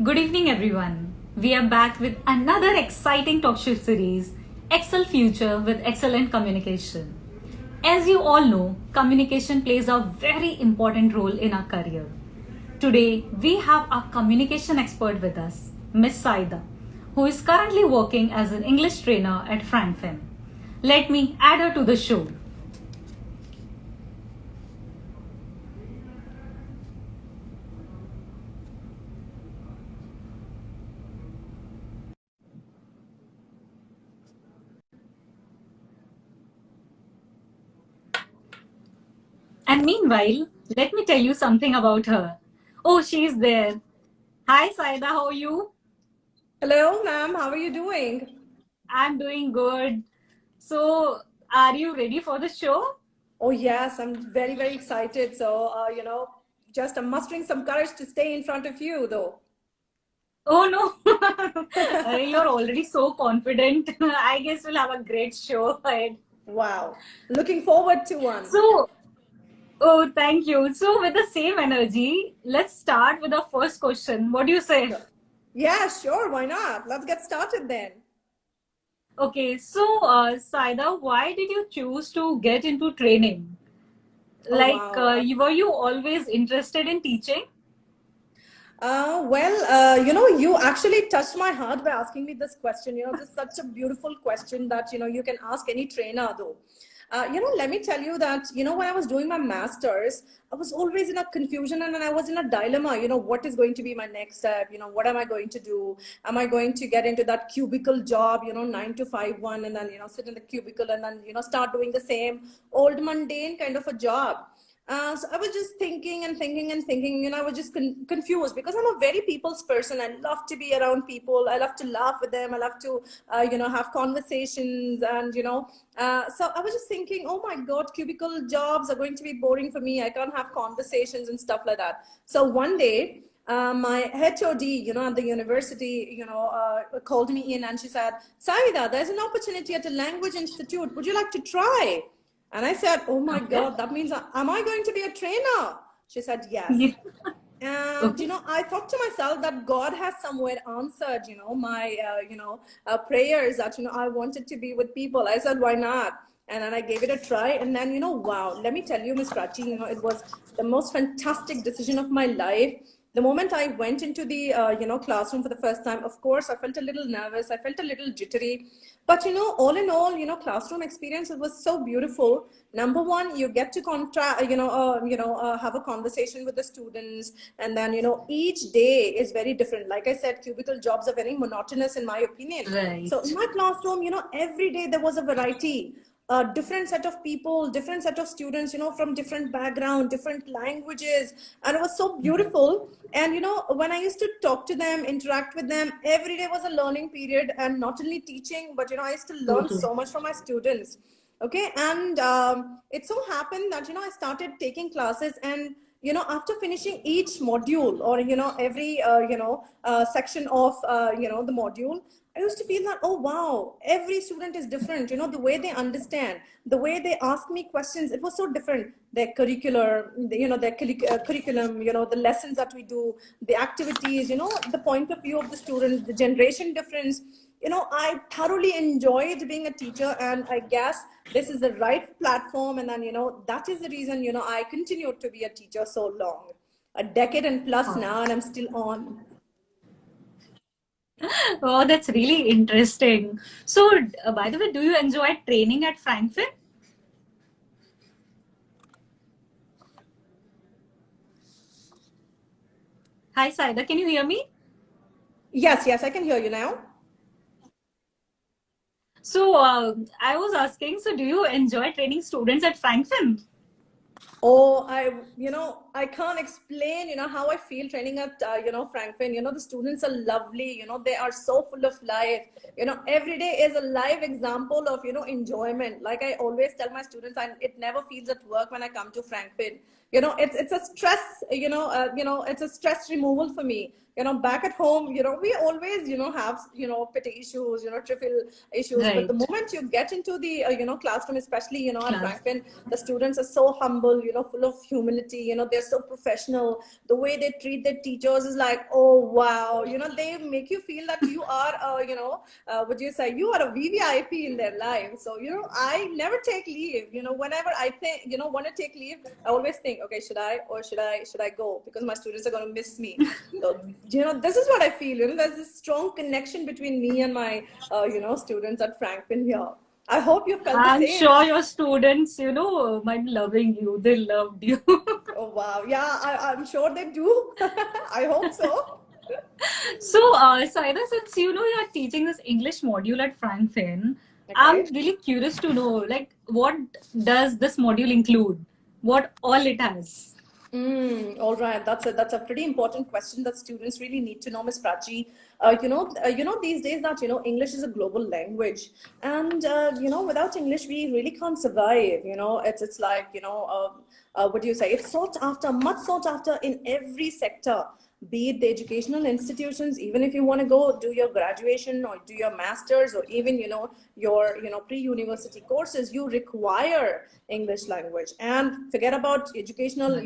Good evening, everyone. We are back with another exciting talk show series, Excel Future with Excellent Communication. As you all know, communication plays a very important role in our career. Today, we have a communication expert with us, Miss Saida, who is currently working as an English trainer at Frankfurt. Let me add her to the show. And meanwhile, let me tell you something about her. Oh, she's there. Hi, Saida, how are you? Hello, ma'am. How are you doing? I'm doing good. So, are you ready for the show? Oh, yes, I'm very, very excited. So, just I'm mustering some courage to stay in front of you, though. Oh no, you're already so confident. I guess we'll have a great show ahead. Wow. Looking forward to one. So, oh, thank you. So, with the same energy, let's start with the first question. What do you say? Sure. Yeah, sure. Why not? Let's get started then. Okay, so Saida, why did you choose to get into training? Oh, Like, wow. were you always interested in teaching? You actually touched my heart by asking me this question. This is such a beautiful question that, you can ask any trainer, though. Let me tell you that, when I was doing my master's, I was always in a confusion and I was in a dilemma, what is going to be my next step? What am I going to do? Am I going to get into that cubicle job, 9 to 5 one, and then, sit in the cubicle and then, start doing the same old mundane kind of a job? So I was just thinking and thinking and thinking, I was just confused because I'm a very people's person. I love to be around people. I love to laugh with them. I love to, have conversations. And, so I was just thinking, oh my God, cubicle jobs are going to be boring for me. I can't have conversations and stuff like that. So one day, my HOD, at the university, called me in and she said, Saida, there's an opportunity at a language institute. Would you like to try? And I said, oh my Okay. God, that means, am I going to be a trainer? She said, yes. Yeah. And, Okay. I thought to myself that God has somewhere answered, my, prayers that, I wanted to be with people. I said, why not? And then I gave it a try. And then, wow, let me tell you, Miss Prachi, it was the most fantastic decision of my life. The moment I went into the, classroom for the first time, of course, I felt a little nervous. I felt a little jittery. But, all in all, classroom experience, it was so beautiful. Number one, you get to have a conversation with the students. And then, each day is very different. Like I said, cubicle jobs are very monotonous in my opinion. So in Right. my classroom, every day there was a variety, a different set of people, different set of students, from different background, different languages. And it was so beautiful. And, when I used to talk to them, interact with them, every day was a learning period. And not only teaching, but, I used to learn Totally. so much from my students. Okay. And it so happened that, I started taking classes, and, after finishing each module, or, every, section of, the module, I used to feel that, oh wow, every student is different. The way they understand, the way they ask me questions, it was so different. Their curriculum, the lessons that we do, the activities, the point of view of the students, the generation difference. I thoroughly enjoyed being a teacher, and I guess this is the right platform. And then, that is the reason, I continued to be a teacher so long, a decade and plus Oh, now, and I'm still on. oh, that's really interesting. So, by the way, do you enjoy training at Frankfurt? Hi, Saida, can you hear me? Yes, yes, I can hear you now. So, I was asking, so do you enjoy training students at Frankfurt? Oh, I can't explain, how I feel training at, Frankfurt. The students are lovely. They are so full of life. Every day is a live example of, enjoyment. Like I always tell my students, it never feels at work when I come to Frankfurt. It's a stress, it's a stress removal for me. back at home, we always, have, petty issues, trivial issues. But the Right. moment you get into the, classroom, especially, at Class. Franklin, the students are so humble, full of humility, they're so professional. The way they treat their teachers is like, oh, wow, they make you feel that you are, what do you say? You are a VVIP in their life. So, I never take leave, whenever I think, want to take leave, I always think, okay, should I go? Because my students are going to miss me. So, this is what I feel, there's this strong connection between me and my, students at Franklin here. I hope you felt the I'm same. sure your students, might be loving you. They loved you. Oh, wow. Yeah, I'm sure they do. I hope so. So, Saida, since you're teaching this English module at Franklin, I'm Okay. really curious to know, like, what does this module include? What all it has? All right, that's a pretty important question that students really need to know, Miss Prachi. These days that English is a global language, and without English we really can't survive. It's like what do you say? It's sought after, much sought after in every sector, be it the educational institutions. Even if you want to go do your graduation or do your masters, or even your pre-university courses, you require English language. And forget about educational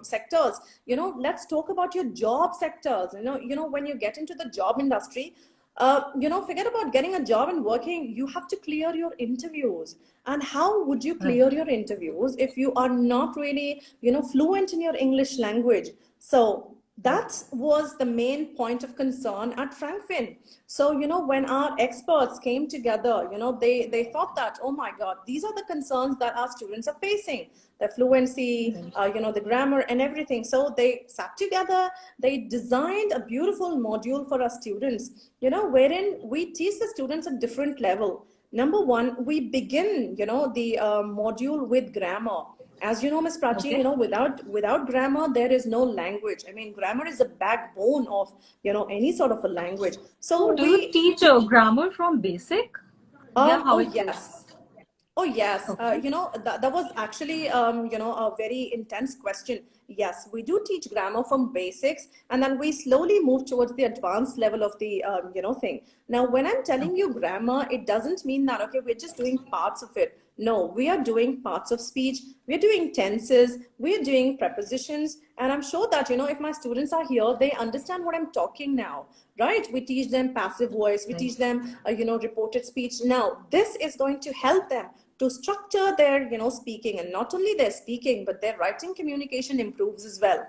sectors. Let's talk about your job sectors. When you get into the job industry, forget about getting a job and working. You have to clear your interviews. And how would you Right. clear your interviews if you are not really, fluent in your English language? So that was the main point of concern at Franklin. So, when our experts came together, they thought that, oh my God, these are the concerns that our students are facing, the fluency, Right. the grammar and everything. So they sat together, they designed a beautiful module for our students, wherein we teach the students at different level. Number one, we begin, the module with grammar. As you know, Ms. Prachi, Okay. without grammar, there is no language. I mean, grammar is the backbone of, any sort of a language. So, So do you teach grammar from basic? Yeah, how oh it goes? yes. Oh, yes. Okay. That was actually, a very intense question. Yes, we do teach grammar from basics, and then we slowly move towards the advanced level of the, thing. Now, when I'm telling you grammar, it doesn't mean that, okay, we're just doing parts of it. No, we are doing parts of speech. We're doing tenses. We're doing prepositions. And I'm sure that, if my students are here, they understand what I'm talking now, right? We teach them passive voice. We Right. teach them, reported speech. Now, this is going to help them to structure their speaking, and not only their speaking but their writing communication improves as well,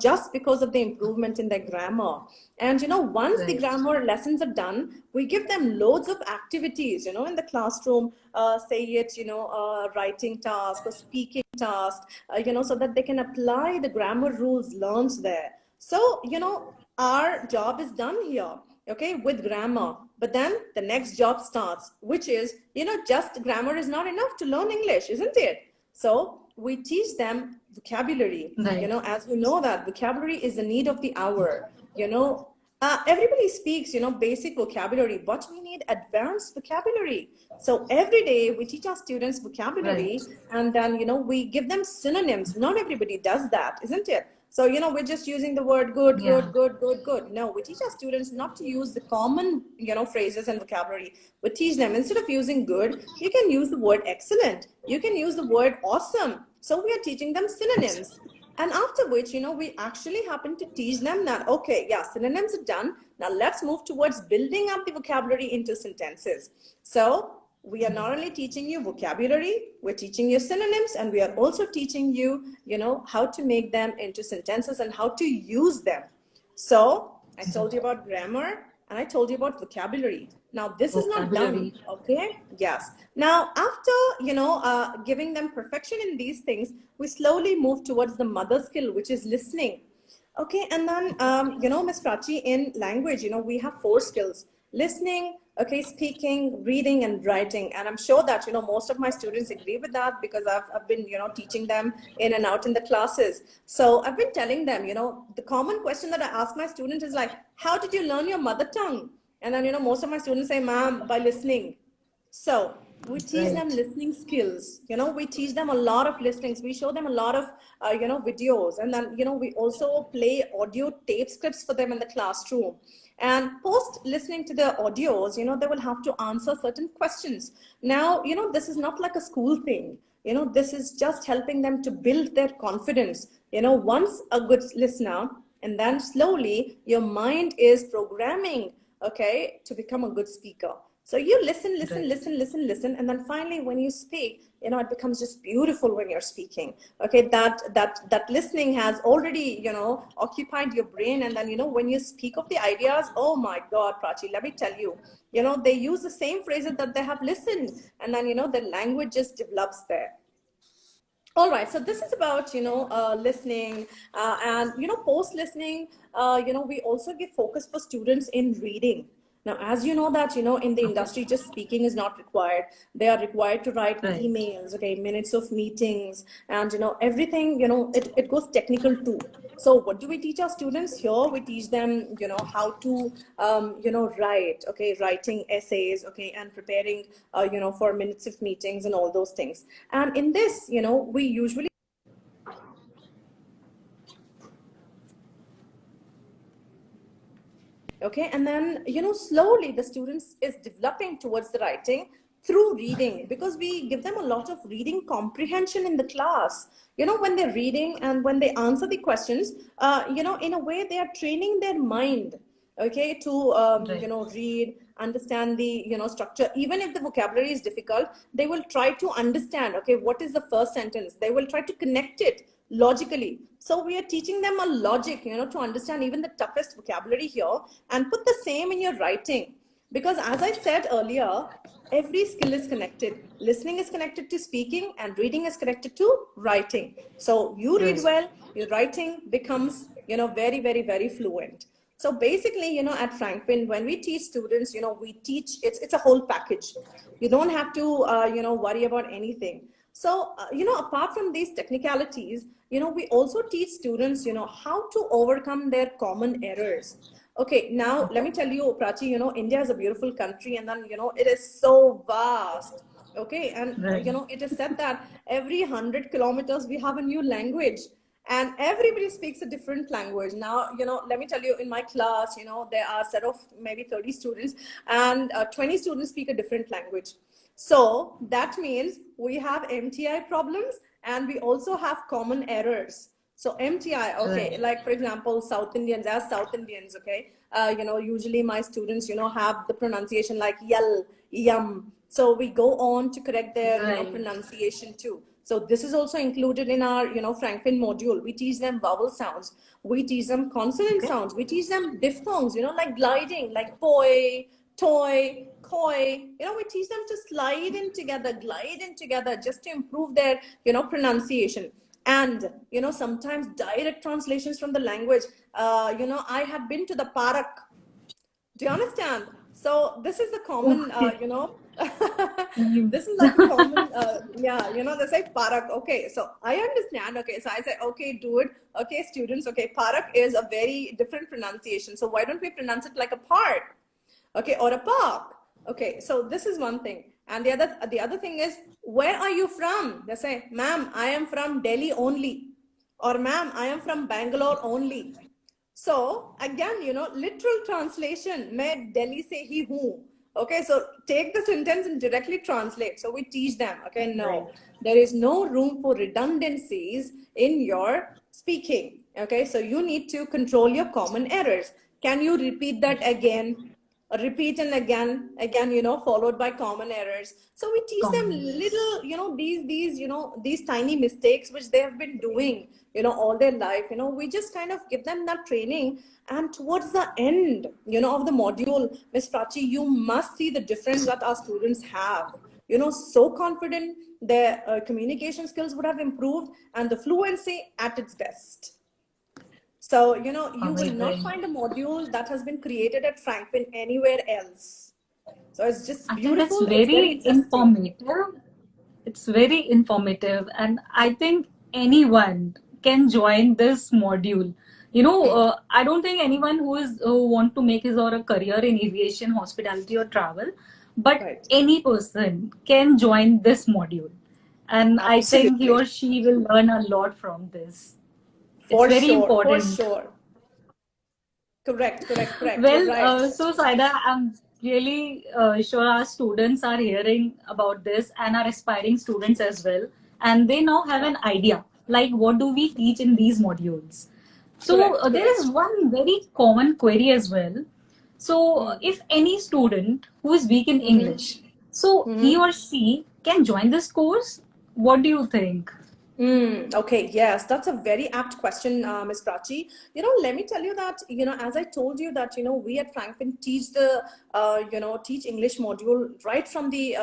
just because of the improvement in their grammar. And once the Right. grammar lessons are done, we give them loads of activities in the classroom, say it writing task or speaking task, so that they can apply the grammar rules learned there. So our job is done here, okay, with grammar. But then the next job starts, which is, just grammar is not enough to learn English, isn't it? So we teach them vocabulary. Right. As you know that vocabulary is the need of the hour. Everybody speaks, basic vocabulary, but we need advanced vocabulary. So every day we teach our students Right. vocabulary, and then, we give them synonyms. Not everybody does that, isn't it? So, we're just using the word good, Yeah. good, good, good, good. No, we teach our students not to use the common, phrases and vocabulary. We teach them, instead of using good, you can use the word excellent. You can use the word awesome. So we are teaching them synonyms. And after which, we actually happen to teach them that, okay, yeah, synonyms are done. Now let's move towards building up the vocabulary into sentences. So we are not only teaching you vocabulary, we're teaching you synonyms, and we are also teaching you, how to make them into sentences and how to use them. So I told you about grammar and I told you about vocabulary. Now this is not done, Vocabulary. okay? Yes. Now after, giving them perfection in these things, we slowly move towards the mother skill, which is listening. Okay, and then, Ms. Prachi, in language, we have 4 skills: listening, okay, speaking, reading, and writing. And I'm sure that, most of my students agree with that, because I've been, teaching them in and out in the classes. So I've been telling them, the common question that I ask my students is like, how did you learn your mother tongue? And then, most of my students say, ma'am, by listening. So We teach them Right. listening skills. We teach them a lot of listenings. We show them a lot of videos, and then we also play audio tape scripts for them in the classroom. And post listening to the audios, they will have to answer certain questions. Now, this is not like a school thing. This is just helping them to build their confidence. Once a good listener, and then slowly your mind is programming, okay, to become a good speaker. So you listen, listen, Right. listen, listen, listen, and then finally, when you speak, it becomes just beautiful when you're speaking. Okay, that listening has already, occupied your brain, and then when you speak of the ideas, oh my God, Prachi, let me tell you, they use the same phrases that they have listened, and then the language just develops there. All right, so this is about listening, and post listening. We also give focus for students in reading. Now, as you know that in the Okay. industry, just speaking is not required. They are required to write Right. emails, okay, minutes of meetings, and everything. It goes technical too. So what do we teach our students here? We teach them how to write, okay, writing essays, okay, and preparing for minutes of meetings and all those things. And in this, we usually, okay, and then slowly the students is developing towards the writing through reading, because we give them a lot of reading comprehension in the class. When they're reading and when they answer the questions, in a way they are training their mind, okay, to Right. read, understand the structure. Even if the vocabulary is difficult, they will try to understand, okay, what is the first sentence. They will try to connect it logically. So we are teaching them a logic, to understand even the toughest vocabulary here, and put the same in your writing. Because as I said earlier, every skill is connected. Listening is connected to speaking, and reading is connected to writing. So you read Right. well, your writing becomes very, very, very fluent. So basically, at Franklin, when we teach students, we teach, it's a whole package. You don't have to worry about anything. So apart from these technicalities, we also teach students how to overcome their common errors. Okay, now let Okay. me tell you, Prachi, India is a beautiful country, and then it is so vast. Okay, and Right. it is said that every 100 kilometers we have a new language, and everybody speaks a different language. Now, let me tell you, in my class, there are a set of maybe 30 students, and 20 students speak a different language. So that means we have MTI problems, and we also have common errors. So MTI, okay, Right. like for example, South Indians, as South Indians, okay, usually my students, have the pronunciation like yell, yum. So we go on to correct their, Right. pronunciation too. So this is also included in our, Franklin module. We teach them vowel sounds. We teach them consonant Okay. sounds. We teach them diphthongs, like gliding, like poi, toy, koi. We teach them to slide in together, glide in together, just to improve their, pronunciation. And, sometimes direct translations from the language. I have been to the Parak. Do you understand? So this is the common, Okay. You- this is like a common, yeah, they say parak. Okay, so I understand. Okay, so I say, okay, do it. Okay, students, okay, parak is a very different pronunciation. So why don't we pronounce it like a park? Okay, or a park? Okay, so this is one thing. And the other thing is, where are you from? They say, ma'am, I am from Delhi only. Or ma'am, I am from Bangalore only. So again, literal translation, मैं Delhi से ही हूँ. Okay, so take the sentence and directly translate. So we teach them, okay, Right. no, there is no room for redundancies in your speaking. Okay, so you need to control your common errors. Can you repeat that again? Repeat and again, followed by common errors. So we teach them Common. Yes. little, these tiny mistakes which they have been doing, all their life. We just kind of give them that training. And towards the end, of the module, Miss Prachi, you must see the difference that our students have. So confident, their communication skills would have improved, and the fluency at its best. So, you will not Amazing. find a module that has been created at Franklin anywhere else. So it's just I think that's beautiful. It's very very interesting. informative. It's very informative, and I think anyone can join this module. I don't think anyone who want to make his or a career in aviation, hospitality, or travel but Right. any person can join this module. And I think he Absolutely. or she will learn a lot from this. It's For very sure. For important. sure. Correct. Correct. Correct. You're Well, right. so Saida, I'm really sure our students are hearing about this and our aspiring students as well. And they now have Yeah. an idea like what do we teach in these modules. So Correct. there is Correct. one very common query as well. So if any student who is weak in Mm-hmm. English, so he Mm-hmm. or she can join this course. What do you think? Okay, yes, that's a very apt question, Ms. Prachi. Let me tell you that, as I told you that, we at Franklin teach teach English module right from the,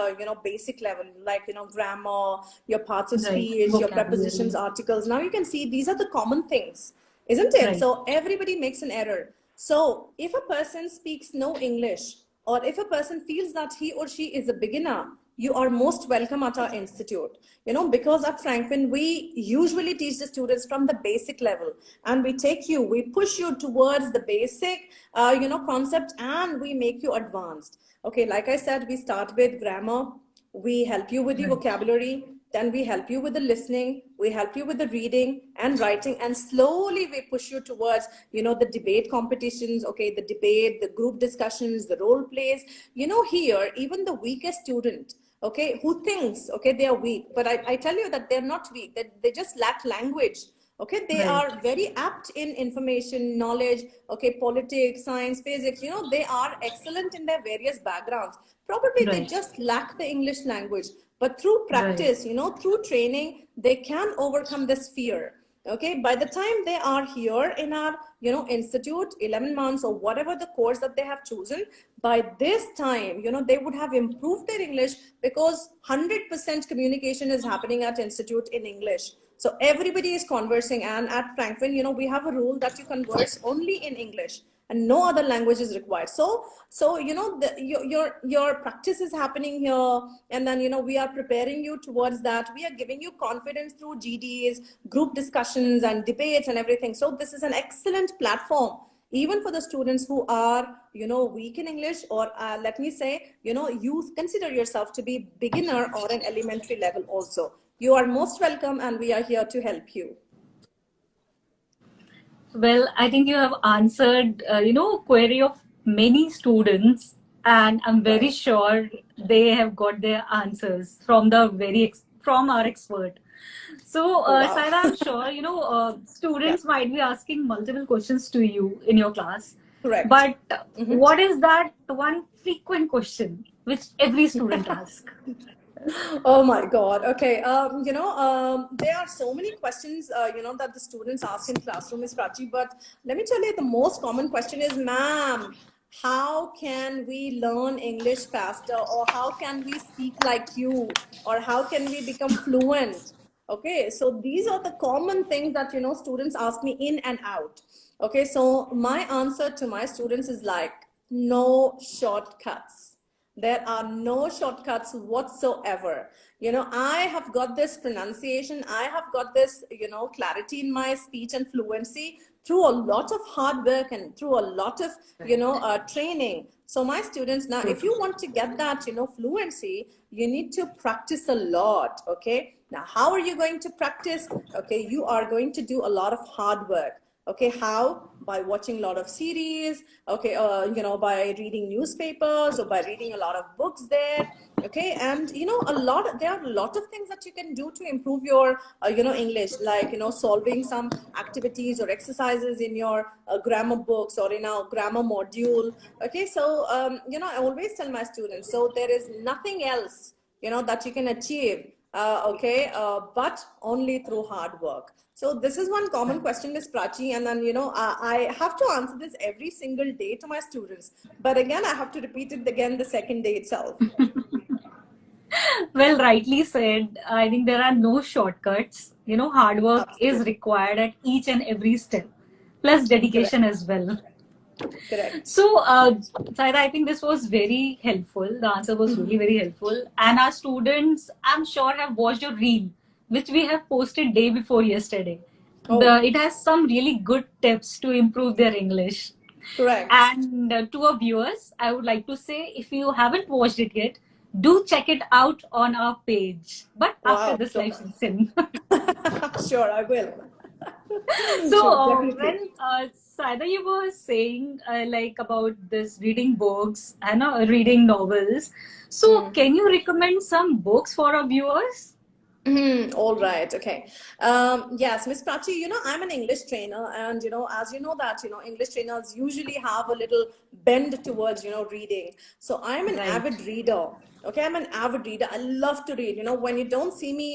basic level, like, grammar, your parts of Right, speech, your prepositions, vocabulary. articles. Now you can see these are the common things, isn't it? Right, So everybody makes an error. So if a person speaks no English, or if a person feels that he or she is a beginner, you are most welcome at our institute. Because at Franklin, we usually teach the students from the basic level, and we push you towards the basic, concept, and we make you advanced. Okay, like I said, we start with grammar, we help you with the right, vocabulary, then we help you with the listening, we help you with the reading and writing, and slowly we push you towards, the debate competitions, okay, the debate, the group discussions, the role plays. Here, even the weakest student, okay, who thinks, okay, they are weak, but I tell you that they're not weak, that they just lack language. Okay, they right, are very apt in information knowledge, okay, politics, science, physics, they are excellent in their various backgrounds. Probably they right, just lack the English language, but through right. practice, through training, they can overcome this fear. Okay, by the time they are here in our, institute, 11 months or whatever the course that they have chosen, by this time, they would have improved their English, because 100% communication is happening at institute in English. So everybody is conversing, and at Franklin, we have a rule that you converse only in English and no other language is required. So your practice is happening here, and then we are preparing you towards that. We are giving you confidence through GDs, group discussions, and debates and everything. So this is an excellent platform, even for the students who are weak in English, or let me say, you consider yourself to be beginner or an elementary level also. You are most welcome, and we are here to help you. Well, I think you have answered, query of many students, and I'm very Right. sure they have got their answers from from our expert. So, Oh, wow. Saira, I'm sure Yeah, students might be asking multiple questions to you in your class, correct. but what is that one frequent question which every student asks? Oh my God. Okay. There are so many questions, that the students ask in classroom, Ms. Prachi. But let me tell you, the most common question is, ma'am, how can we learn English faster, or how can we speak like you, or how can we become fluent? Okay. So these are the common things that, students ask me in and out. Okay. So my answer to my students is like, no shortcuts. There are no shortcuts whatsoever. I have got this pronunciation, I have got this, clarity in my speech and fluency through a lot of hard work and through a lot of, training. So my students, now, So if true. you want to get that, fluency, you need to practice a lot. Okay. Now, how are you going to practice? Okay. You are going to do a lot of hard work. Okay, how? By watching a lot of series. Okay, by reading newspapers, or by reading a lot of books there. Okay, and there are a lot of things that you can do to improve your English, like solving some activities or exercises in your grammar books or in a grammar module. Okay, so I always tell my students, so there is nothing else that you can achieve, but only through hard work. So this is one common question, Ms. Prachi, and then I have to answer this every single day to my students. But again, I have to repeat it again the second day itself. Well, rightly said. I think there are no shortcuts. Hard work is Absolutely required at each and every step, plus dedication correct. as well. Correct. So, Saida, I think this was very helpful. The answer was really very helpful. And our students, I'm sure, have watched your reel, which we have posted day before yesterday. Oh, It has some really good tips to improve their English. Correct. And to our viewers, I would like to say if you haven't watched it yet, do check it out on our page. But after Wow, this live sure. session. Sure, I will. So Sure, definitely. when Saida, you were saying like about this reading books and reading novels. So Hmm. can you recommend some books for our viewers? All right. Okay. Yes, Miss Prachi, I'm an English trainer, and as you know that, English trainers usually have a little bend towards, reading. So I'm an Right. avid reader. Okay, I'm an avid reader. I love to read. When you don't see me,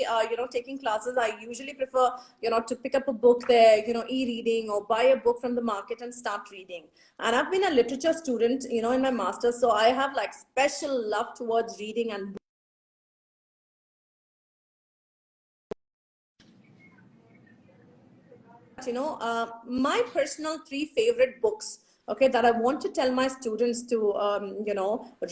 taking classes, I usually prefer, to pick up a book there, e-reading or buy a book from the market and start reading. And I've been a literature student, in my master's, so I have like special love towards reading and my personal three favorite books, okay, that I want to tell my students to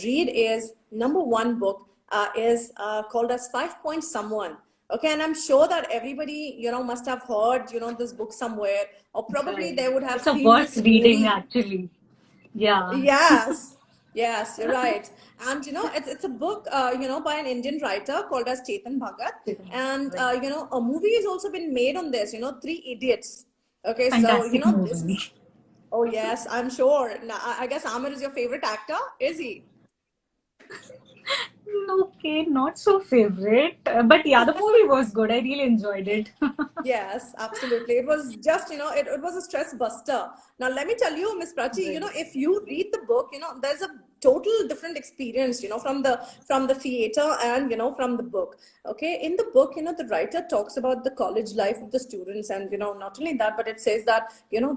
read is number one book is called as 5 Point Someone. Okay, and I'm sure that everybody must have heard this book somewhere, or probably Right. they would have It's a seen worth this reading movie. actually. Yeah. Yes. Yes, you're right. And it's a book by an Indian writer called as Chetan Bhagat. And Right. a movie has also been made on this, Three Idiots. Okay, so Fantastic this movie. is, oh yes, I'm sure. Now, I guess Amir is your favorite actor, is he? Okay, not so favorite, but yeah, the movie was good. I really enjoyed it. Yes, absolutely. It was just, it was a stress buster. Now, let me tell you, Miss Prachi, Right. if you read the book, there's a total different experience, from the theater and, from the book. Okay. In the book, the writer talks about the college life of the students. And, not only that, but it says that,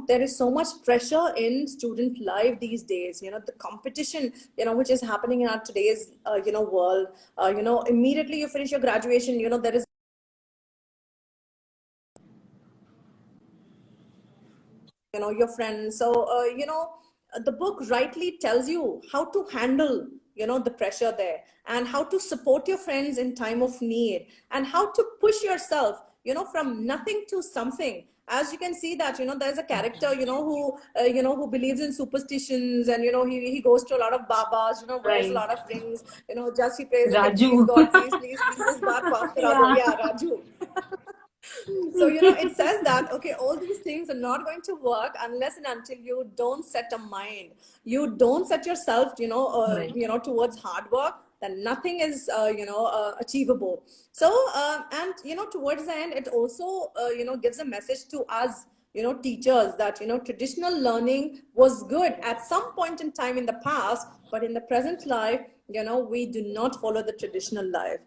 there is so much pressure in student life these days, the competition, which is happening in our today's, world. Immediately you finish your graduation, there is your friends. So the book rightly tells you how to handle the pressure there, and how to support your friends in time of need, and how to push yourself from nothing to something. As you can see that there's a character who believes in superstitions, and he goes to a lot of babas, wears a Right. lot of rings, just he prays, okay, please Raju. God, please this bar pass kara do. Yeah. Yeah, Raju. So it says that, okay, all these things are not going to work unless and until you don't set a mind, you don't set yourself Right. towards hard work, then nothing is achievable. So and towards the end, it also gives a message to us teachers, that traditional learning was good at some point in time in the past, but in the present life, we do not follow the traditional life.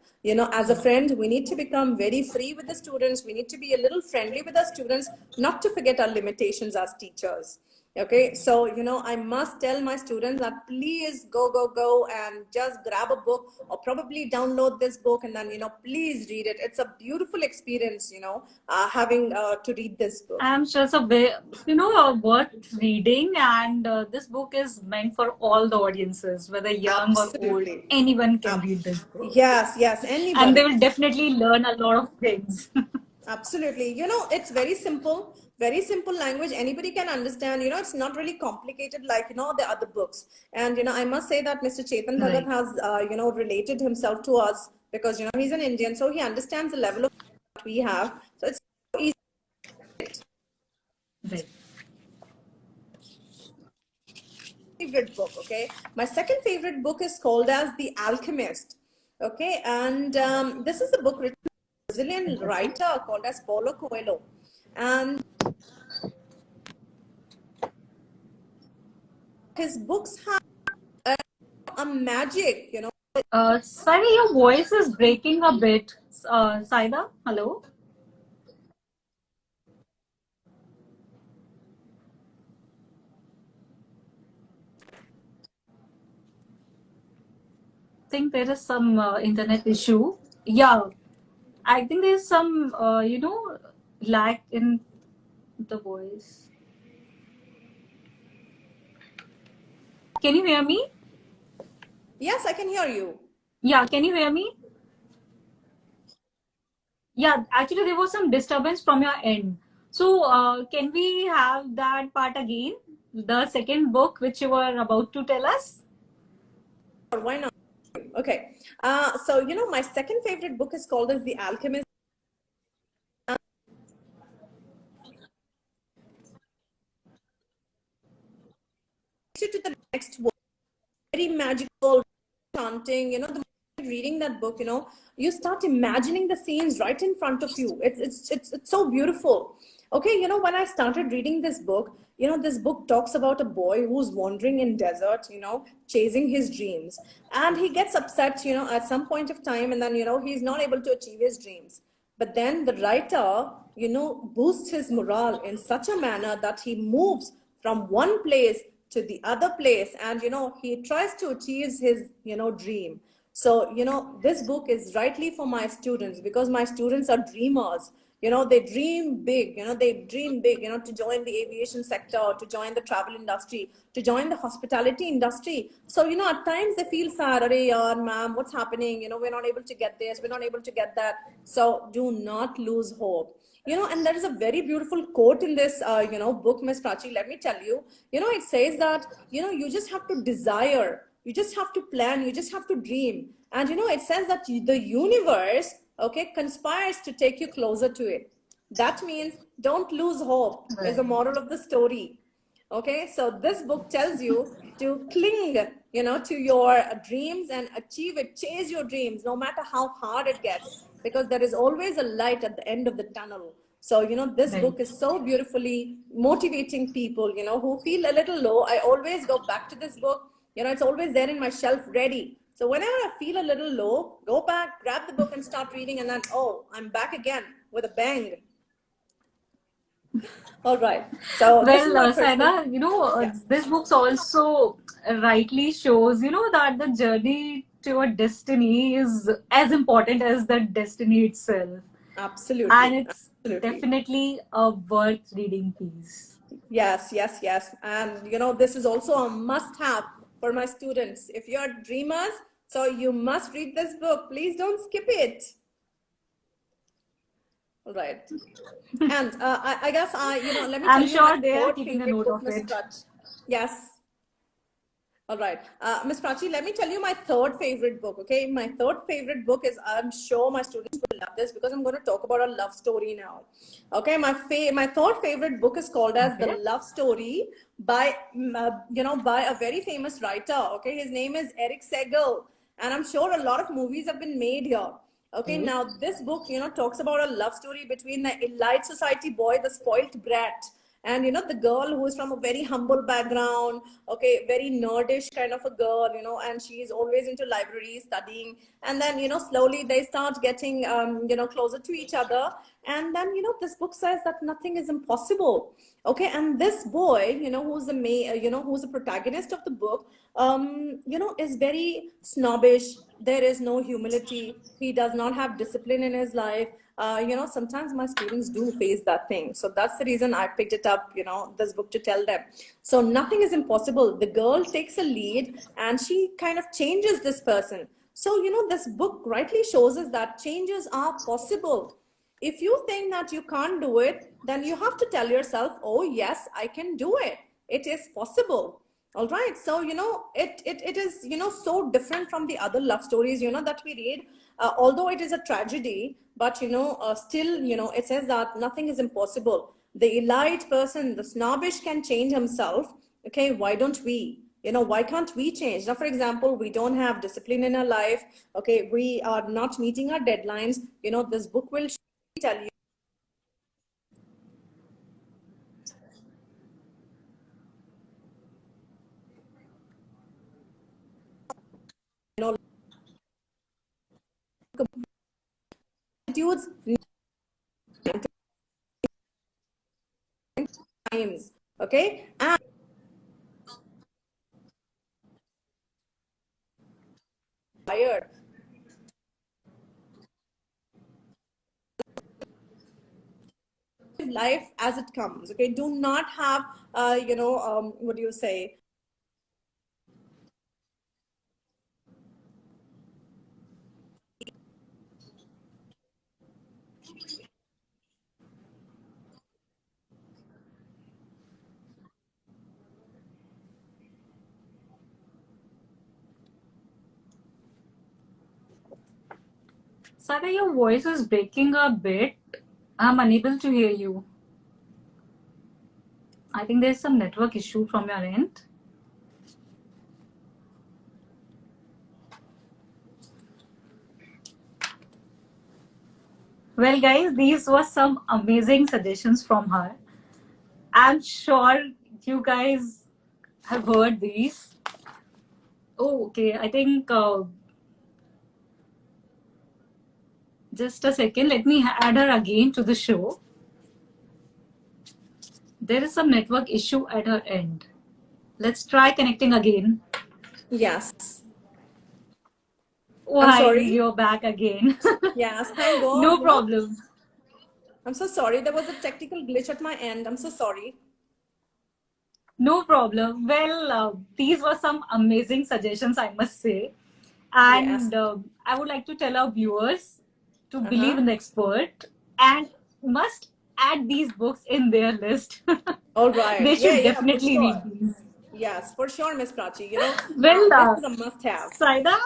As a friend, we need to become very free with the students, we need to be a little friendly with our students, not to forget our limitations as teachers. Okay, so I must tell my students that please go and just grab a book, or probably download this book, and then please read it. It's a beautiful experience, having to read this book. I'm sure it's worth reading, and this book is meant for all the audiences, whether young or old. Absolutely. Anyone can Ab- read this book, yes, and they anybody. will definitely learn a lot of things. Absolutely. It's very simple language. Anybody can understand. It's not really complicated like, the other books. And, I must say that Mr. Chetan Bhagat Right. has, related himself to us, because, he's an Indian. So he understands the level of that we have. So it's easy. Right. Favorite book. Okay. My second favorite book is called as The Alchemist. Okay. And this is a book written by a Brazilian Fantastic. writer called as Paulo Coelho. And his books have a magic, Sorry, your voice is breaking a bit. Saida, hello. Think there is some internet issue. Yeah, I think there's some lag in the voice. Can you hear me? Yes, I can hear you. Yeah, can you hear me? Yeah, actually there was some disturbance from your end. So can we have that part again? the second book which you were about to tell us? Or why not? Okay. So, my second favorite book is called as The Alchemist. To the next world, very magical, chanting. The moment you're reading that book, you start imagining the scenes right in front of you. It's so beautiful. Okay, when I started reading this book, this book talks about a boy who's wandering in desert, chasing his dreams, and he gets upset, at some point of time, and then he's not able to achieve his dreams. But then the writer, boosts his morale in such a manner that he moves from one place to the other place, and he tries to achieve his dream. So this book is rightly for my students, because my students are dreamers. They dream big. They dream big, to join the aviation sector, to join the travel industry, to join the hospitality industry. So at times they feel sad. Arey yaar, ma'am, what's happening? We're not able to get this, we're not able to get that. So do not lose hope. And there is a very beautiful quote in this book, Miss Prachi. Let me tell you. It says that you just have to desire, you just have to plan, you just have to dream. And it says that the universe, okay, conspires to take you closer to it. That means don't lose hope, is the Right. moral of the story. Okay, so this book tells you to cling, to your dreams and achieve it, chase your dreams, no matter how hard it gets, because there is always a light at the end of the tunnel. So, this Right. book is so beautifully motivating people, who feel a little low. I always go back to this book. It's always there in my shelf ready. So whenever I feel a little low, go back, grab the book and start reading, and then, oh, I'm back again with a bang. All right. So this is Well, my personal, Saina, yes. this book also rightly shows, that the journey to a destiny is as important as the destiny itself. And Absolutely, it's absolutely. definitely a worth reading piece. Yes, yes, yes. And this is also a must-have for my students. If you're dreamers, so you must read this book. Please don't skip it. All right. And I guess let me I'm tell you my sure they are third keeping a favorite note book, of Miss it. Prach. Yes. All right. Ms. Prachi, let me tell you my third favorite book. Okay. My third favorite book is, I'm sure my students will love this, because I'm going to talk about a love story now. Okay. My third favorite book is called as The Okay. Love Story by, by a very famous writer. Okay. His name is Eric Segal. And I'm sure a lot of movies have been made here. Okay. Okay. Now, this book, talks about a love story between the elite society boy, the spoilt brat, and the girl who is from a very humble background, okay, very nerdish kind of a girl, and she is always into libraries studying. And then slowly they start getting closer to each other. And then this book says that nothing is impossible. Okay, and this boy, who's the who's the protagonist of the book, is very snobbish. There is no humility. He does not have discipline in his life. Sometimes my students do face that thing. So that's the reason I picked it up, this book, to tell them. So nothing is impossible. The girl takes a lead and she kind of changes this person. So, this book rightly shows us that changes are possible. If you think that you can't do it, then you have to tell yourself, oh, yes, I can do it. It is possible. All right. So, it is, so different from the other love stories, that we read. Although it is a tragedy, but, still, it says that nothing is impossible. The elite person, the snobbish, can change himself. Okay. Why don't we? Why can't we change? Now, for example, we don't have discipline in our life. Okay. We are not meeting our deadlines. This book will tell you, you know, attitudes, times. Okay. And tired. Life as it comes. Okay. Do not have, what do you say? Sada, your voice is breaking a bit. I'm unable to hear you. I think there's some network issue from your end. Well, guys, these were some amazing suggestions from her. I'm sure you guys have heard these. Oh, okay. I think just a second. Let me add her again to the show. There is some network issue at her end. Let's try connecting again. Yes. Oh, I'm hi, sorry. you're back again. Yes, thank God. No problem. I'm so sorry. There was a technical glitch at my end. I'm so sorry. No problem. Well, these were some amazing suggestions, I must say. Yes. And I would like to tell our viewers to believe Uh-huh. in the expert and must add these books in their list. All right. They Yeah, should yeah, for definitely read sure. these. Yes, for sure, Miss Prachi. Well, This is a must-have. Saida,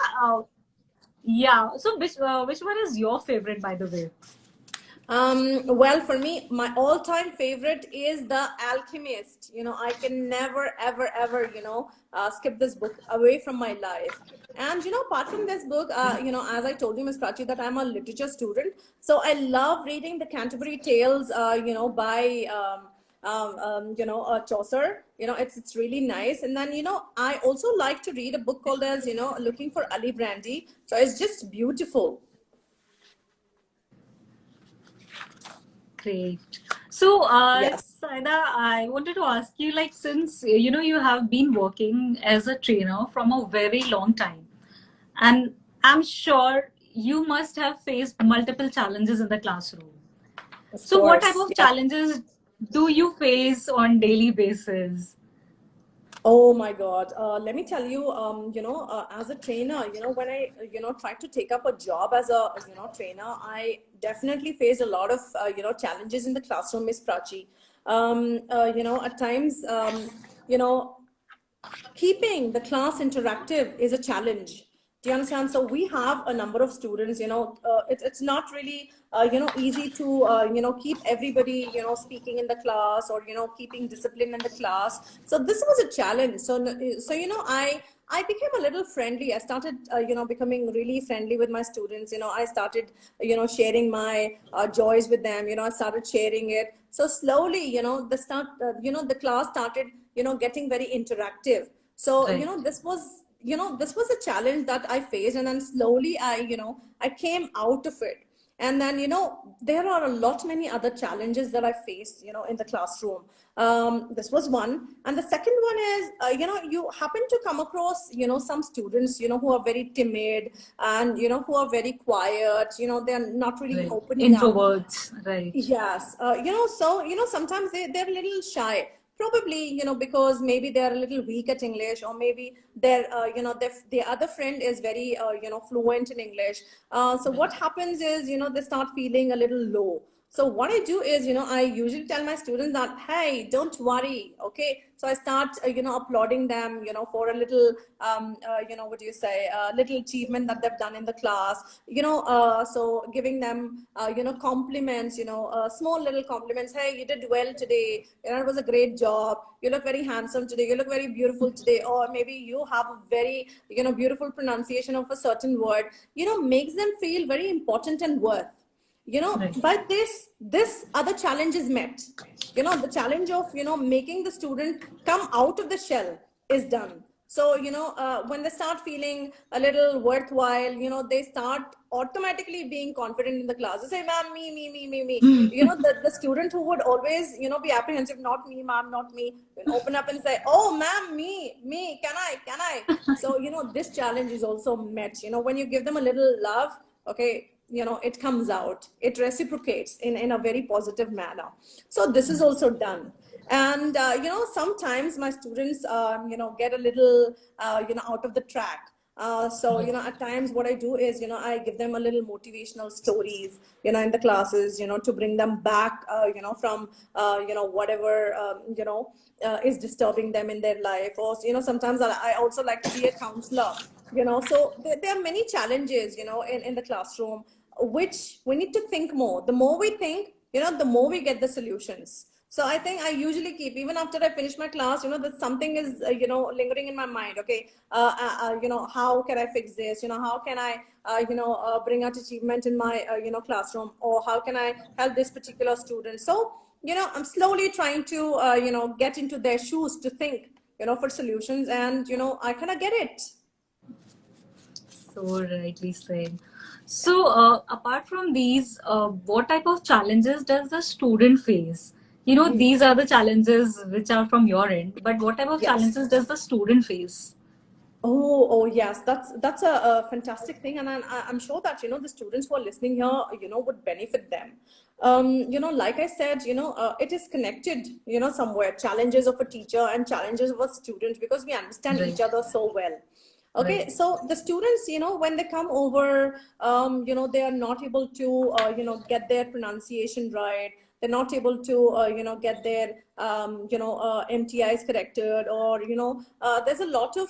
yeah. So, which one is your favorite, by the way? Well, for me, my all-time favorite is The Alchemist. I can never, ever, ever, skip this book away from my life. And, apart from this book, as I told you, Miss Prachi, that I'm a literature student. So I love reading the Canterbury Tales, by, Chaucer. It's really nice. And then, I also like to read a book called as, Looking for Ali Brandy. So it's just beautiful. Great. So, Yes. Saida, I wanted to ask you, like, since you have been working as a trainer from a very long time, and I'm sure you must have faced multiple challenges in the classroom. Of So, what type course. of Yeah. challenges do you face on daily basis? Oh my God. Let me tell you, as a trainer, when I, tried to take up a job as a, trainer, I definitely faced a lot of, challenges in the classroom, Miss Prachi. At times, keeping the class interactive is a challenge. Do you understand? So we have a number of students. It's not really easy to keep everybody speaking in the class, or keeping discipline in the class. So this was a challenge. So I became a little friendly. I started becoming really friendly with my students. I started sharing my joys with them. I started sharing it. So slowly, the class started getting very interactive. So Right. this was a challenge that I faced, and then slowly I came out of it. And then there are a lot many other challenges that I faced in the classroom. This was one. And the second one is you happen to come across some students who are very timid, and who are very quiet. They're not really Right. opening up. Introverts. Right. Yes, so sometimes they're a little shy. Probably, because maybe they're a little weak at English, or maybe their other friend is very fluent in English. So what happens is they start feeling a little low. So what I do is I usually tell my students that, hey, don't worry, okay. So I start applauding them for a little what do you say, little achievement that they've done in the class. So giving them compliments, small little compliments. Hey, you did well today. It was a great job. You look very handsome today. You look very beautiful today. Or maybe you have a very beautiful pronunciation of a certain word. Makes them feel very important and worth. Right. But this other challenge is met. The challenge of making the student come out of the shell is done. So when they start feeling a little worthwhile, they start automatically being confident in the class. They say, ma'am, me. The student who would always be apprehensive, not me, ma'am, not me, open up and say, oh ma'am, me, can I. So this challenge is also met. When you give them a little love, okay, it comes out, it reciprocates in a very positive manner. So this is also done. And sometimes my students get a little out of the track. So at times what I do is I give them a little motivational stories in the classes to bring them back from whatever is disturbing them in their life. Or sometimes I also like to be a counselor. So there are many challenges in the classroom. which we need to think more. The more we think, the more we get the solutions. So I think I usually keep, even after I finish my class, that something is, lingering in my mind. Okay, how can I fix this? How can I, bring out achievement in my, classroom, or how can I help this particular student? So, I'm slowly trying to, get into their shoes to think, for solutions, and, I kind of get it. So rightly said. So, apart from these, what type of challenges does the student face? These are the challenges which are from your end, but what type of Yes. challenges does the student face? Oh, yes, that's a fantastic thing, and I'm sure that the students who are listening here, would benefit them. Like I said, it is connected, somewhere, challenges of a teacher and challenges of a student, because we understand each Right, other so well. Okay, right, so the students, when they come over, they are not able to, get their pronunciation right. They're not able to, get their, MTIs corrected, or, there's a lot of,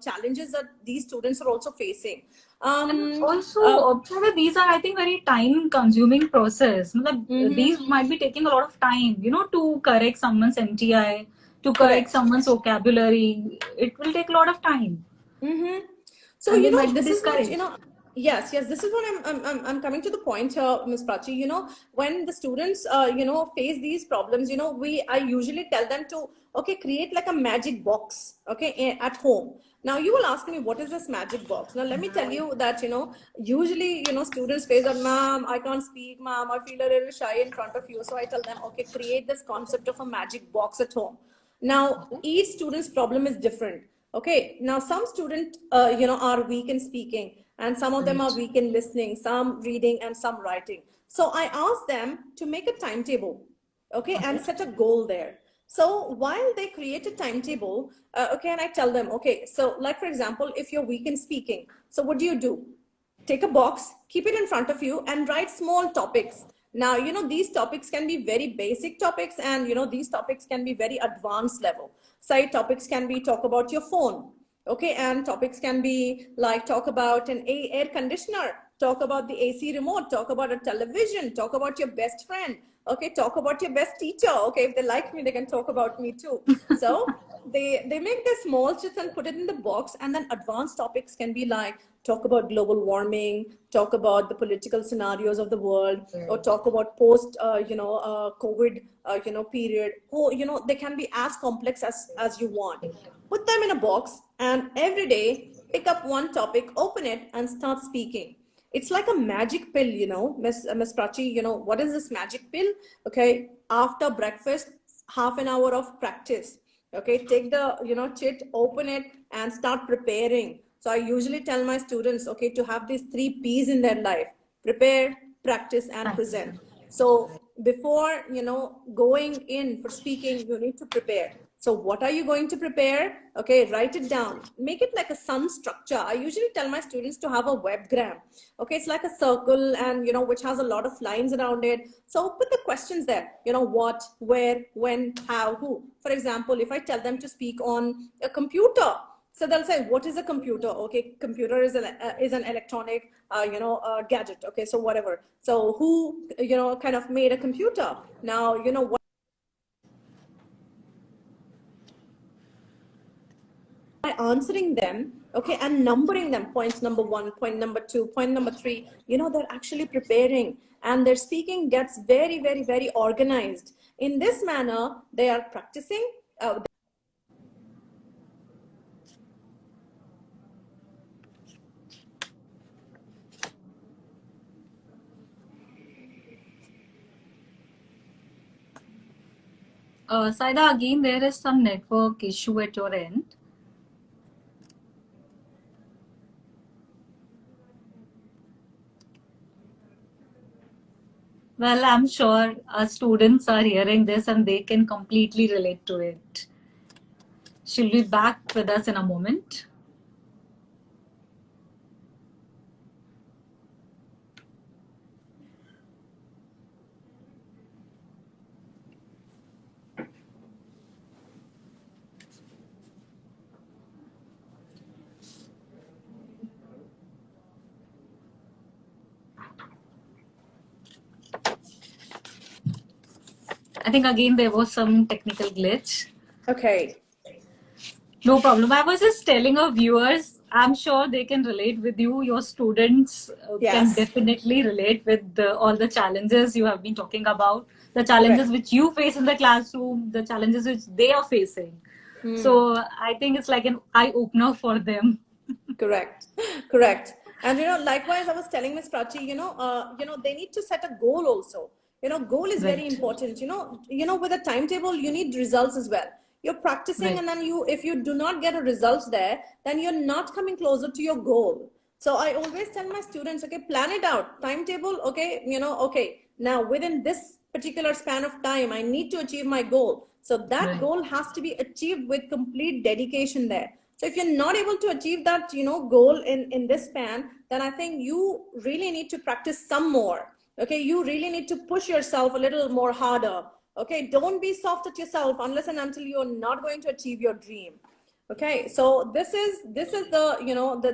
challenges that these students are also facing. and Um, also, uh, Shraddha, these are, I think, very time-consuming process. mhm. These might be taking a lot of time, to correct someone's MTI, to correct Correct. someone's vocabulary. It will take a lot of time, Mm-hmm. So, and they might be this is what, discouraged. yes, this is what I'm coming to the point here, Ms. Prachi. When the students, face these problems, I usually tell them to, okay, create like a magic box, okay, at home. Now, you will ask me, what is this magic box? Now, let me tell you that, usually, students face that, ma'am, I can't speak, ma'am, I feel a little shy in front of you. So I tell them, okay, create this concept of a magic box at home. Now, each student's problem is different. Okay, now some students, are weak in speaking, and some of them are Right. weak in listening, some reading, and some writing. So I ask them to make a timetable, okay, and Okay. set a goal there. So while they create a timetable, okay, and I tell them, okay, so like for example, if you're weak in speaking, so what do? Take a box, keep it in front of you, and write small topics. Now, these topics can be very basic topics, and these topics can be very advanced level. Side topics can be talk about your phone, okay, and topics can be like talk about an air conditioner, talk about the AC remote, talk about a television, talk about your best friend, okay, talk about your best teacher. Okay, if they like me, they can talk about me too. So they make their small chits and put it in the box, and then advanced topics can be like talk about global warming, talk about the political scenarios of the world, or Right. talk about post COVID period. Or they can be as complex as you want. Put them in a box, and every day pick up one topic, open it, and start speaking. It's like a magic pill, Miss Prachi. What is this magic pill? Okay, after breakfast, half an hour of practice. Okay, take the chit, open it, and start preparing. So I usually tell my students, okay, to have these 3 P's in their life: prepare, practice, and Practice. present. So before going in for speaking, you need to prepare. So what are you going to prepare? Okay, write it down. Make it like a sun structure. I usually tell my students to have a webgram. Okay, it's like a circle, and which has a lot of lines around it. So put the questions there. What, where, when, how, who. For example, if I tell them to speak on a computer, so they'll say, what is a computer? Okay, computer is an electronic, gadget. Okay, so whatever. So who, kind of made a computer? Now, what by answering them, okay, and numbering them, point number 1, point number 2, point number 3, they're actually preparing, and their speaking gets very, very, very organized. In this manner, they are practicing. Saida, again, there is some network issue at your end. Well, I'm sure our students are hearing this and they can completely relate to it. She'll be back with us in a moment. I think again there was some technical glitch. Okay. No problem. I was just telling our viewers, I'm sure they can relate with you. Your students can Yes. definitely relate with all the challenges you have been talking about, the challenges Correct. which you face in the classroom, the challenges which they are facing. Hmm. So I think it's like an eye opener for them. Correct. Correct. And likewise, I was telling Miss Prachi, they need to set a goal also. Goal is very Right, important. With a timetable, you need results as well. You're practicing, right, and then if you do not get a result there, then you're not coming closer to your goal. So I always tell my students, okay, plan it out, timetable, okay, okay, now within this particular span of time, I need to achieve my goal. So that right. goal has to be achieved with complete dedication there. So if you're not able to achieve that, goal in this span, then I think you really need to practice some more. Okay, you really need to push yourself a little more harder. Okay, don't be soft at yourself unless and until you're not going to achieve your dream. Okay, so this is the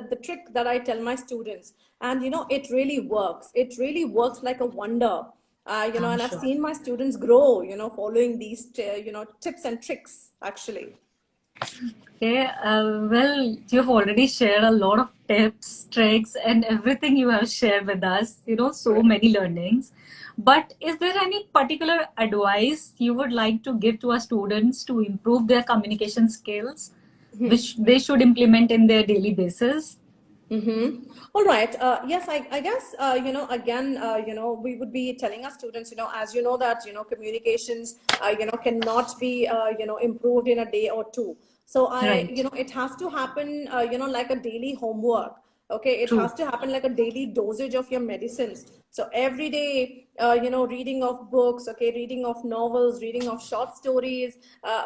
the trick that I tell my students, and it really works. It really works like a wonder. I'm And I've sure. seen my students grow, following these tips and tricks actually. Okay, well, you've already shared a lot of tips, tricks, and everything you have shared with us, so Correct. many learnings. But is there any particular advice you would like to give to our students to improve their communication skills, which they should implement in their daily basis? Mm-hmm. All right. Yes, I guess, again, we would be telling our students, as you know, that, communications, cannot be, improved in a day or two. So Right. it has to happen, like a daily homework. Okay. It has True. to happen like a daily dosage of your medicines. So every day, reading of books, okay, reading of novels, reading of short stories,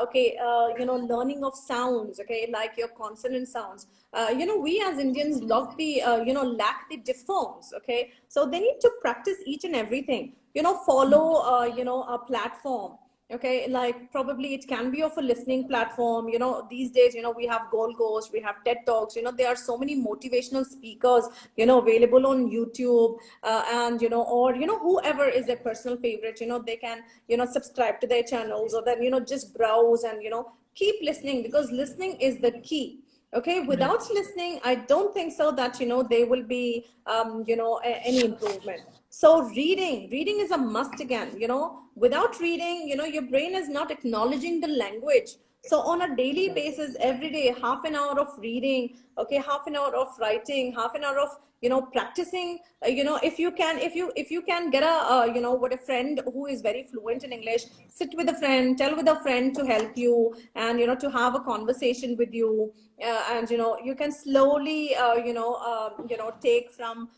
okay, learning of sounds, okay, like your consonant sounds. We as Indians lack the diphthongs, okay. So they need to practice each and everything, follow, a platform. Okay, like probably it can be of a listening platform. These days, we have Gold Coast, we have TED Talks. There are so many motivational speakers, available on YouTube, and or whoever is their personal favorite. They can subscribe to their channels, or then just browse and keep listening, because listening is the key. Okay, Right. without listening, I don't think so that there will be any improvement. So reading is a must again. Without reading, your brain is not acknowledging the language. So on a daily basis, every day, half an hour of reading, okay, half an hour of writing, half an hour of practicing. If you can get a what a friend who is very fluent in English, sit with a friend, tell with a friend to help you, and to have a conversation with you, and you can slowly take from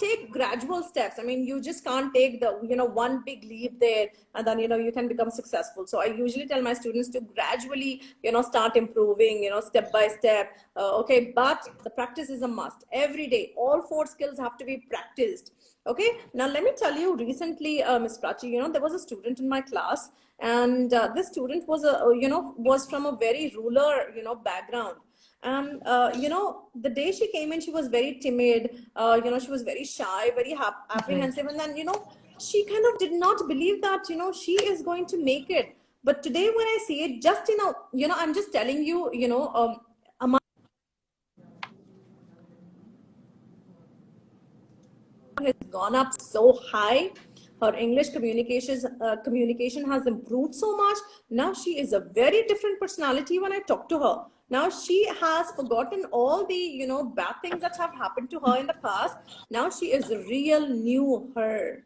take gradual steps. I mean, you just can't take the one big leap there, and then you can become successful. So I usually tell my students to gradually start improving, step by step. Okay, but the practice is a must every day. All four skills have to be practiced. Okay, now let me tell you, recently, Miss Prachi, there was a student in my class, and this student was was from a very rural background. And the day she came in, she was very timid. She was very shy, very Right. apprehensive, and then she kind of did not believe that she is going to make it. But today, when I see it, just I'm just telling you, amount has gone up so high. Her English communication has improved so much. Now she is a very different personality when I talk to her. Now she has forgotten all the bad things that have happened to her in the past. Now she is a real new her.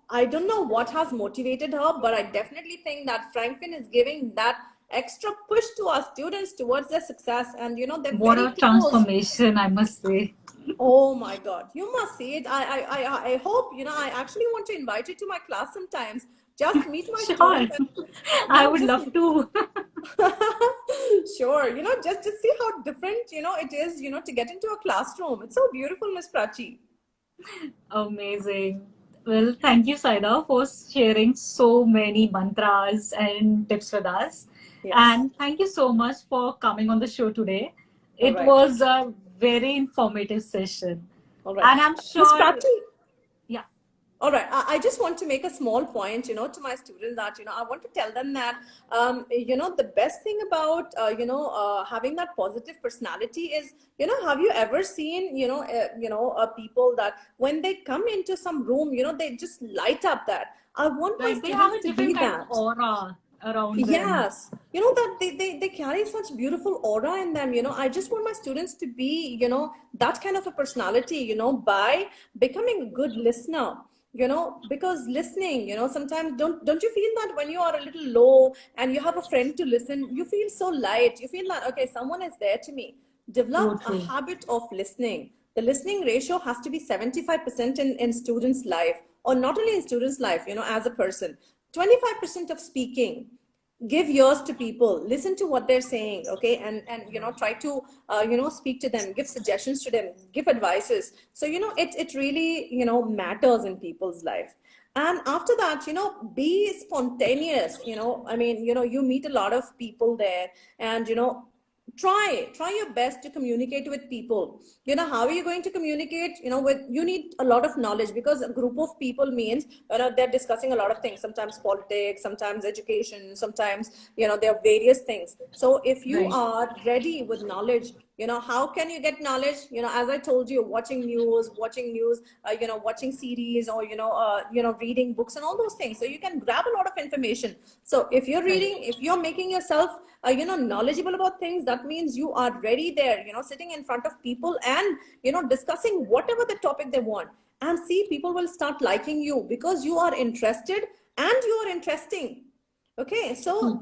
I don't know what has motivated her, but I definitely think that Franklin is giving that extra push to our students towards their success, and they're What very a close. transformation, I must say. Oh my God, you must see it. I hope, I actually want to invite you to my class sometimes. Just meet my Sure. students and, I would just, love to. sure, just see how different, it is, to get into a classroom. It's so beautiful, Miss Prachi. Amazing. Well, thank you, Saida, for sharing so many mantras and tips with us. Yes. And thank you so much for coming on the show today. All It right. was a very informative session. All right. And I'm Miss sure, Prachi, yeah, All right. I just want to make a small point, to my students that, I want to tell them that, the best thing about, having that positive personality is, have you ever seen, people that when they come into some room, they just light up that. I want my Like they have students a to be different kind of that. aura around them. Yes, that they carry such beautiful aura in them. I just want my students to be, that kind of a personality, by becoming a good listener. Because listening, sometimes don't you feel that when you are a little low and you have a friend to listen, you feel so light. You feel like, okay, someone is there to me. So Develop a true. habit of listening. The listening ratio has to be 75% in students' life, or not only in students' life, as a person. 25% of speaking. Give ears to people, listen to what they're saying, okay, and try to speak to them, give suggestions to them, give advices. So it really matters in people's life. And after that, be spontaneous. I mean, you meet a lot of people there, and try your best to communicate with people. How are you going to communicate? With, you need a lot of knowledge, because a group of people means, they're discussing a lot of things, sometimes politics, sometimes education, sometimes there are various things. So if you Right. are ready with knowledge, how can you get knowledge? As I told you, watching news, watching series, or reading books and all those things, so you can grab a lot of information. So if you're Right. reading, if you're making yourself knowledgeable about things, that means you are ready there, sitting in front of people and discussing whatever the topic they want. And see, people will start liking you because you are interested and you are interesting. Okay, so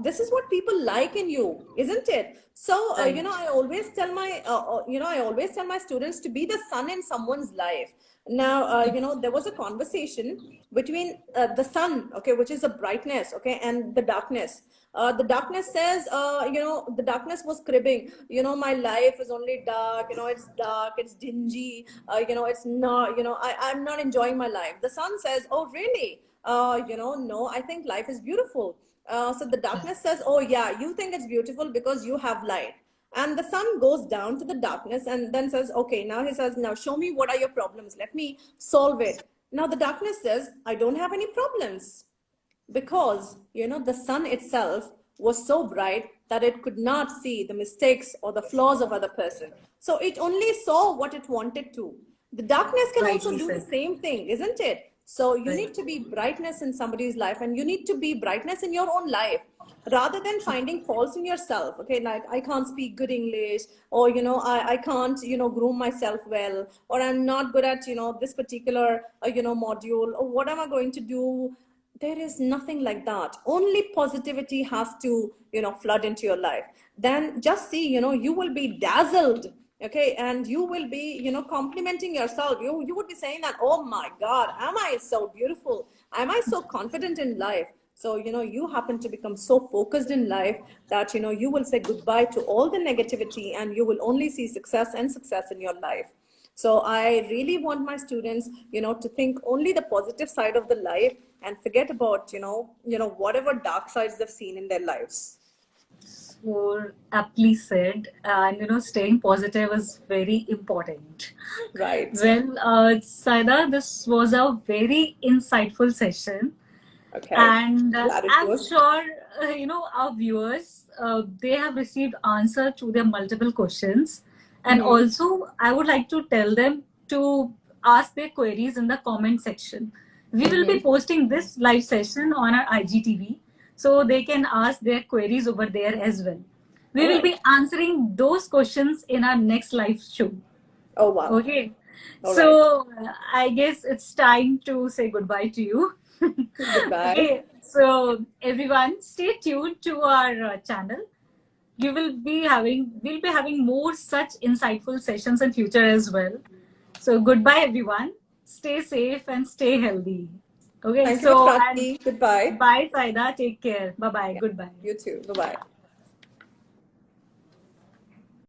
this is what people like in you, isn't it? So Right. I always tell my students to be the sun in someone's life. Now, there was a conversation between the sun, okay, which is the brightness, okay, and the darkness. The darkness says, the darkness was cribbing, my life is only dark, it's dark, it's dingy, it's not, I'm not enjoying my life. The sun says, oh, really? No, I think life is beautiful. So the darkness says, oh, yeah, you think it's beautiful because you have light. And the sun goes down to the darkness and then says, okay, now he says, now show me what are your problems. Let me solve it. Now the darkness says, I don't have any problems, because the sun itself was so bright that it could not see the mistakes or the flaws of other person, so it only saw what it wanted to. The darkness can also Rightly do the said. same thing, isn't it? So you Right. need to be brightness in somebody's life, and you need to be brightness in your own life, rather than finding faults in yourself. Okay, like, I can't speak good English, or I can't groom myself well, or I'm not good at this particular module, or what am I going to do? There is nothing like that. Only positivity has to flood into your life. Then just see, you will be dazzled, okay, and you will be complimenting yourself. You would be saying that, oh my god, am I so beautiful, am I so confident in life? So you happen to become so focused in life that you will say goodbye to all the negativity, and you will only see success and success in your life. So I really want my students, to think only the positive side of the life, and forget about, whatever dark sides they've seen in their lives. So aptly said. And staying positive is very important. Right. Well, Saida, this was a very insightful session. Okay. And Glad it I'm was. sure, our viewers, they have received answer to their multiple questions. And Mm-hmm. also, I would like to tell them to ask their queries in the comment section. We will be Mm-hmm. posting this live session on our IGTV, so they can ask their queries over there as well. We All will right. be answering those questions in our next live show. Oh, wow. Okay. All right. So I guess it's time to say goodbye to you. Goodbye. Okay. So everyone, stay tuned to our channel. We'll be having more such insightful sessions in future as well. So goodbye, everyone. Stay safe and stay healthy. Okay. Thank you, Miss So, and Prachi. Goodbye. bye, Saida. Take care. Bye bye. Yeah. Goodbye. You too. Bye-bye.